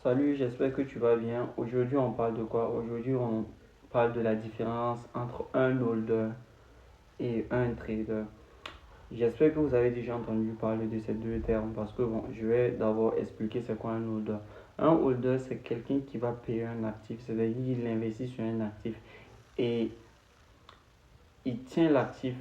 Salut, j'espère que tu vas bien. Aujourd'hui, on parle de quoi? Aujourd'hui, on parle de la différence entre un holder et un trader. J'espère que vous avez déjà entendu parler de ces deux termes parce que bon, je vais d'abord expliquer c'est quoi un holder. Un holder, c'est quelqu'un qui va payer un actif, c'est-à-dire qu'il investit sur un actif et il tient l'actif.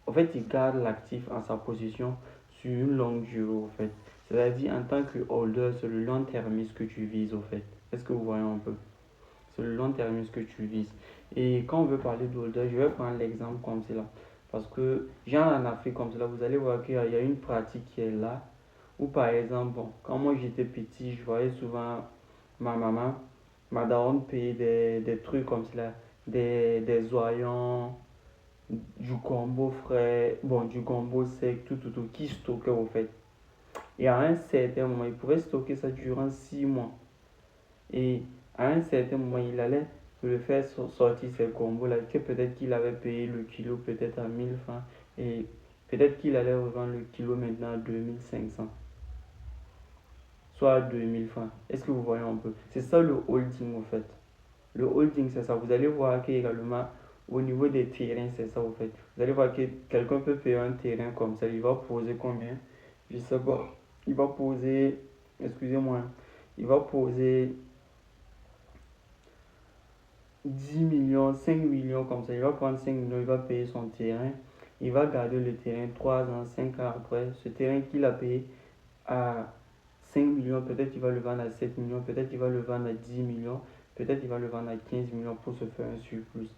En fait, il garde l'actif en sa possession sur une longue durée, au fait. C'est-à-dire, en tant que holder, c'est le long termisme que tu vises, au fait. Est-ce que vous voyez un peu? C'est le long terme ce que tu vises. Et quand on veut parler d'holder, je vais prendre l'exemple comme cela. Parce que, genre en Afrique comme cela, vous allez voir qu'il y a une pratique qui est là. Ou par exemple, bon, quand moi j'étais petit, je voyais souvent ma maman, ma daronne payer des trucs comme cela. Des oignons, du gombo frais, bon, du gombo sec, tout, qui stockait au fait. Et à un certain moment, il pouvait stocker ça durant 6 mois. Et à un certain moment, il allait le faire sortir ses combos-là, que peut-être qu'il avait payé le kilo peut-être à 1000 francs, et peut-être qu'il allait revendre le kilo maintenant à 2500, soit à 2000 francs. Est-ce que vous voyez un peu? C'est ça le holding en fait. Le holding, c'est ça. Vous allez voir qu'également, au niveau des terrains, c'est ça en fait. Vous allez voir que quelqu'un peut payer un terrain comme ça, il va poser combien? Je sais pas. Il va poser, excusez-moi, il va poser 10 millions, 5 millions comme ça. Il va prendre 5 millions, il va payer son terrain. Il va garder le terrain 3 ans, 5 ans après. Ce terrain qu'il a payé à 5 millions, peut-être il va le vendre à 7 millions, peut-être il va le vendre à 10 millions, peut-être il va le vendre à 15 millions pour se faire un surplus.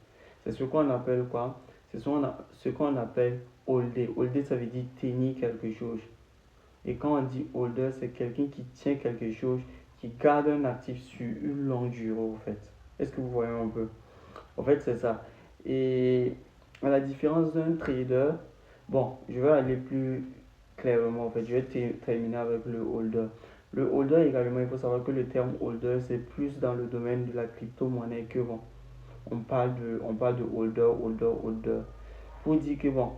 C'est ce qu'on appelle quoi? C'est ce qu'on appelle holder. Holder, ça veut dire tenir quelque chose. Et quand on dit holder, c'est quelqu'un qui tient quelque chose, qui garde un actif sur une longue durée, au fait. Est-ce que vous voyez un peu? En fait, c'est ça. Et à la différence d'un trader, bon, je vais aller plus clairement. En fait, je vais terminer avec le holder. Le holder également, il faut savoir que le terme holder, c'est plus dans le domaine de la crypto-monnaie que bon. On parle de holder. Pour dire que bon,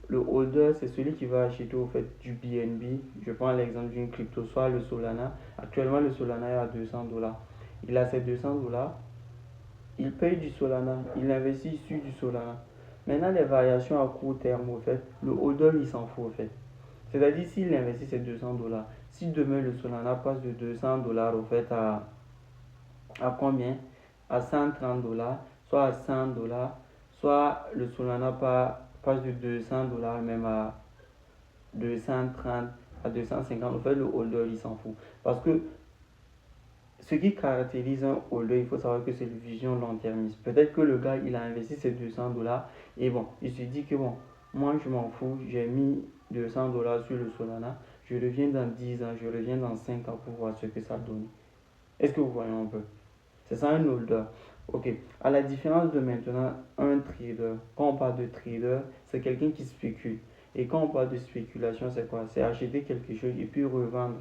le holder, c'est celui qui va acheter au fait du BNB. Je prends l'exemple d'une crypto, soit le Solana. Actuellement, le Solana est à 200 dollars. Il a ces 200 dollars, il paye du Solana, il investit sur du Solana. Maintenant, les variations à court terme, au fait, le holder, il s'en fout, au fait. C'est-à-dire, s'il investit ses 200 dollars, si demain le Solana passe de 200 dollars, au fait, à combien? À 130 dollars, soit à 100 dollars, soit le Solana passe de 200 dollars même à 230, à 250, au fait, le holder, il s'en fout. Parce que ce qui caractérise un holder, il faut savoir que c'est le vision long termiste. Peut-être que le gars, il a investi ses 200 dollars et bon, il se dit que bon, moi je m'en fous, j'ai mis 200 dollars sur le Solana, je reviens dans 10 ans, je reviens dans 5 ans pour voir ce que ça donne. Est-ce que vous voyez un peu? C'est ça un holder. Ok, à la différence de maintenant un trader, quand on parle de trader, c'est quelqu'un qui spécule. Et quand on parle de spéculation, c'est quoi? C'est acheter quelque chose et puis revendre.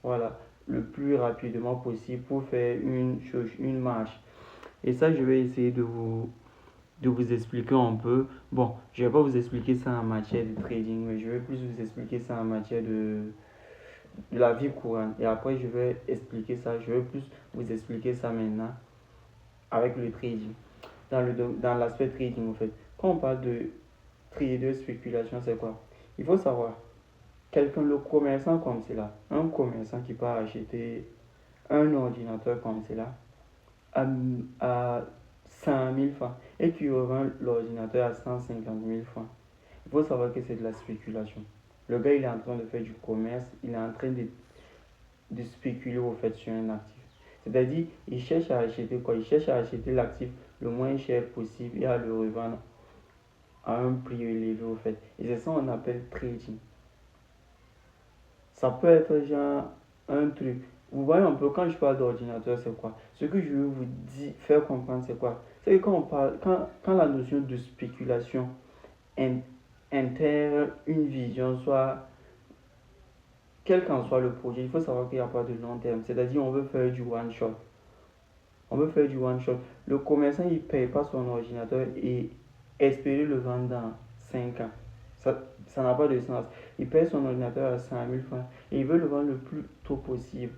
Voilà, le plus rapidement possible pour faire une chose, une marche. Et ça, je vais essayer de vous expliquer un peu. Bon, je ne vais pas vous expliquer ça en matière de trading, mais je vais plus vous expliquer ça en matière de la vie courante. Et après, je vais expliquer ça, je vais plus vous expliquer ça maintenant avec le trading. Dans l'aspect trading, en fait. Quand on parle de trader, spéculation, c'est quoi? Il faut savoir, quelqu'un, le commerçant comme cela, un commerçant qui peut acheter un ordinateur comme cela à, à 100 000 francs et qui revend l'ordinateur à 150 000 francs. Il faut savoir que c'est de la spéculation. Le gars, il est en train de faire du commerce, il est en train de spéculer au fait sur un actif. C'est-à-dire, il cherche à acheter quoi? Il cherche à acheter l'actif le moins cher possible et à le revendre à un prix élevé au fait. Et c'est ça qu'on appelle trading. Ça peut être genre un truc. Vous voyez un peu, quand je parle d'ordinateur, c'est quoi? Ce que je veux vous dire, faire comprendre, c'est quoi? C'est que quand on parle, quand la notion de spéculation intègre une vision, soit quel qu'en soit le projet, il faut savoir qu'il n'y a pas de long terme. C'est-à-dire, on veut faire du one shot. On veut faire du one shot. Le commerçant, il ne paye pas son ordinateur et espérer le vendre dans 5 ans. Ça n'a pas de sens. Il paye son ordinateur à 100 000 francs et il veut le vendre le plus tôt possible.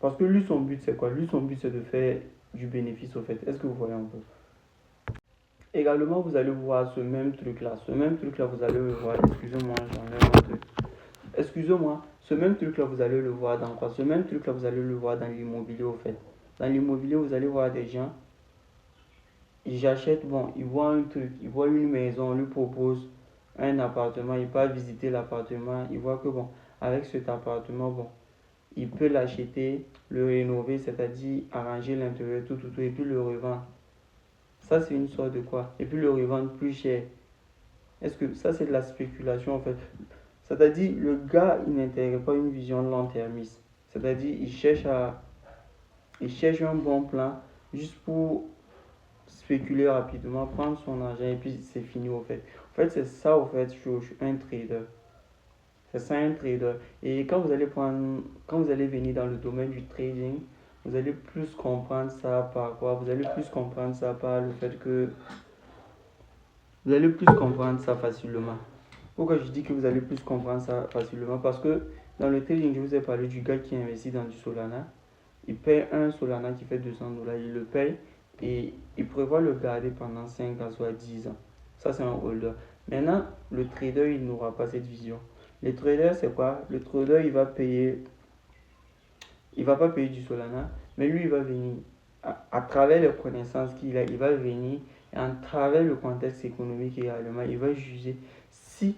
Parce que lui, son but, c'est quoi? Lui, son but, c'est de faire du bénéfice, au fait. Est-ce que vous voyez un peu? Également, vous allez voir ce même truc-là. Ce même truc-là, vous allez le voir. Excusez-moi, j'enlève un truc. Excusez-moi. Ce même truc-là, vous allez le voir dans quoi? Ce même truc-là, vous allez le voir dans l'immobilier, au fait. Dans l'immobilier, vous allez voir des gens. Ils achètent, bon, ils voient un truc. Ils voient une maison, on lui propose un appartement. Il part visiter l'appartement. Il voit que, bon, avec cet appartement, bon, il peut l'acheter, le rénover, c'est-à-dire arranger l'intérieur, tout, et puis le revendre. Ça, c'est une sorte de quoi? Et puis le revendre plus cher. Est-ce que ça, c'est de la spéculation en fait? C'est-à-dire, le gars, il n'intègre pas une vision long-termiste. C'est-à-dire, il cherche un bon plan juste pour spéculer rapidement, prendre son argent et puis c'est fini au fait. En fait, c'est ça au fait, je suis un trader. C'est ça un trader. Et quand vous allez venir dans le domaine du trading, vous allez plus comprendre ça par quoi? Vous allez plus comprendre ça par le fait que vous allez plus comprendre ça facilement. Pourquoi je dis que vous allez plus comprendre ça facilement? Parce que dans le trading, je vous ai parlé du gars qui investit dans du Solana. Il paye un Solana qui fait 200 $, il le paye et il prévoit le garder pendant 5 à soit 10 ans. Ça, c'est un holder. Maintenant, le trader, il n'aura pas cette vision. Le trader, c'est quoi? Le trader, il va pas payer du Solana, mais lui, il va venir, à travers les connaissances qu'il a, il va venir, et à travers le contexte économique également, il va juger si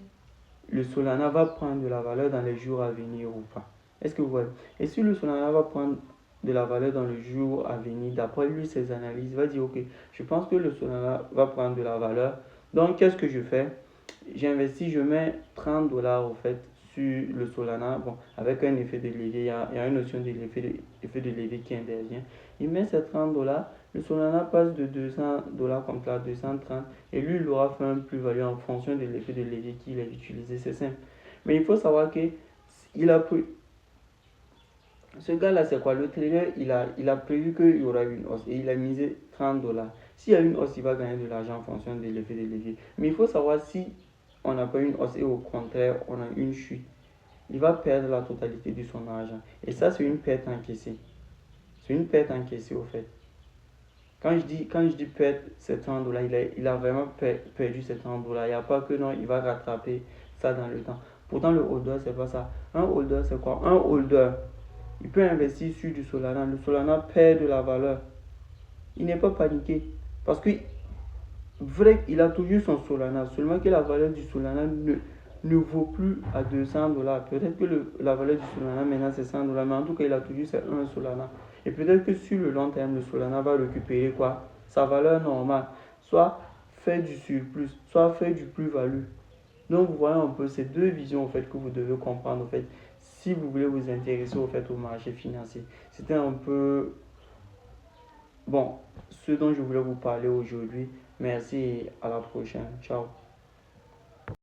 le Solana va prendre de la valeur dans les jours à venir ou pas. Est-ce que vous voyez? Et si le Solana va prendre de la valeur dans le jour à venir, d'après lui, ses analyses, il va dire, ok, je pense que le Solana va prendre de la valeur. Donc, qu'est-ce que je fais? J'investis, je mets 30 dollars au fait sur le Solana, bon, avec un effet de levier, il y a une notion de l'effet de levier qui intervient. Il met ces 30 dollars, le Solana passe de 200 dollars comme ça à 230 et lui, il aura fait un plus-value en fonction de l'effet de levier qu'il a utilisé, c'est simple. Mais il faut savoir que il a pris, ce gars-là, c'est quoi? Le trader, il a prévu qu'il y aura une hausse et il a misé 30 dollars. S'il y a une hausse, il va gagner de l'argent en fonction de l'effet de levier. Mais il faut savoir si on n'a pas une hausse et au contraire, on a une chute. Il va perdre la totalité de son argent. Et ça, c'est une perte encaissée. C'est une perte encaissée au fait. Quand je dis perdre ces 30 dollars, il a vraiment perdu ces 30 dollars. Il n'y a pas que non, il va rattraper ça dans le temps. Pourtant, le holder, c'est pas ça. Un holder, c'est quoi? Un holder, il peut investir sur du Solana. Le Solana perd de la valeur. Il n'est pas paniqué. Parce que, vrai, il a toujours son Solana. Seulement que la valeur du Solana ne vaut plus à 200 dollars. Peut-être que la valeur du Solana maintenant c'est 100 dollars. Mais en tout cas, il a toujours c'est un Solana. Et peut-être que sur le long terme, le Solana va récupérer quoi? Sa valeur normale. Soit faire du surplus, soit faire du plus-value. Donc, vous voyez un peu ces deux visions au fait que vous devez comprendre au fait si vous voulez vous intéresser au fait au marché financier. C'était un peu bon ce dont je voulais vous parler aujourd'hui. Merci et à la prochaine. Ciao.